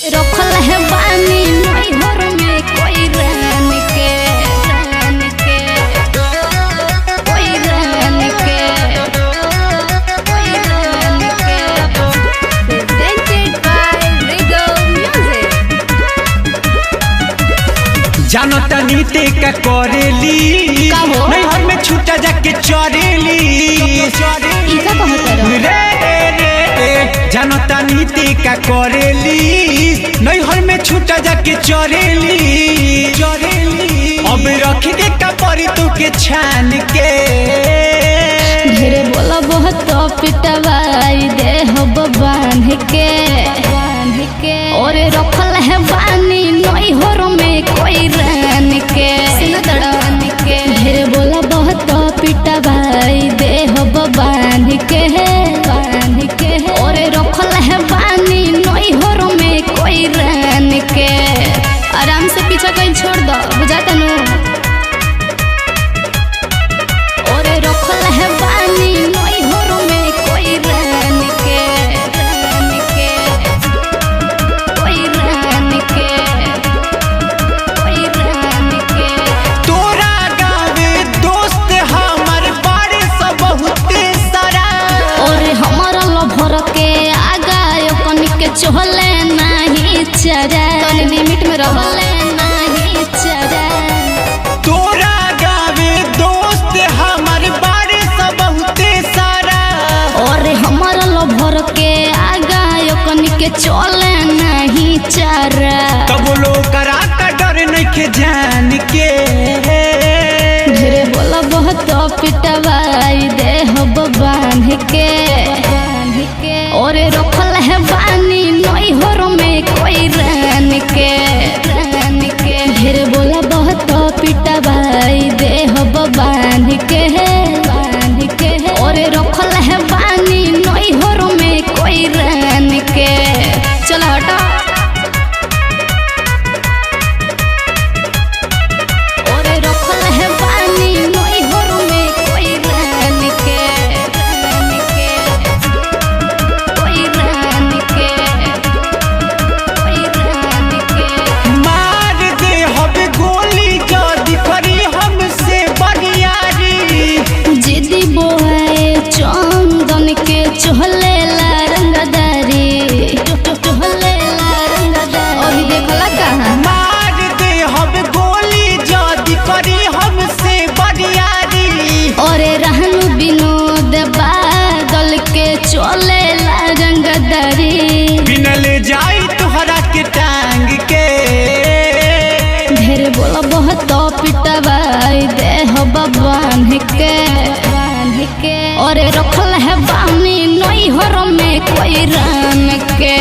रखल है बानी नैहर में कोई रहन के कोई रहन के presented by Rigo Music। जानो तनी ते का करेली नैहर में छूटा जाके चरेली इका कहत जानो तनी ते का करेली नैहर में छूटा जाके चरेली अब रख दे का परी तू के छान के ढेरे बोला बहुत पिटवाई दे हब बांध के और रखल है बानी नैहर में कोई रहन के ढेरे बोला बहुत पिटवाई दे हब बांध के और रखल है बानी नैहर में कोई रहन के। आराम से पीछा कहीं छोड़ दो बुझाता नु। और रखल है बानी नैहर में कोई रहन के तोरा गावे दोस्त हमर बारे सब बहुते सारा और हमारा लभर के आगा कन के चहले नहीं चरा लिमिट में रहले नहीं चरा। तोरा गावे दोस्त हमर बारे सब बहुते सारा और हमारा लभर के आगा कन के चले नहीं चरा तब लो करा का डर नहीं के जान के ढेरे बोला बहुत पिटवाई दे हब बांध के और रखल है बानी नैहर में कोई रहन के ढेरे बोला बहुत पिटवाई दे हब बांध के और रखल है बानी नैहर में कोई रहन के। चलो हटा। और रखल है बानी नैहर में कोई रहन के मार दे हब गोली जदी करी हमसे बरियारी जिदी बोए चंदन के चहले ला रंगदारी अभी देखला कहाँ मार दे हब गोली जदी करी हमसे बरियारी और रहनु विनोद बादल के चले ला रंगदारी बिनल जाई तुहरा के टांग के ढेर बोला बहुत पिटवाई दे हब बांध के और रखल है बानी नैहर में कोई रहन के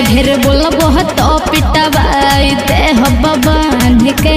ढेर बोला बहुत पिटवाई दे हब बांध के।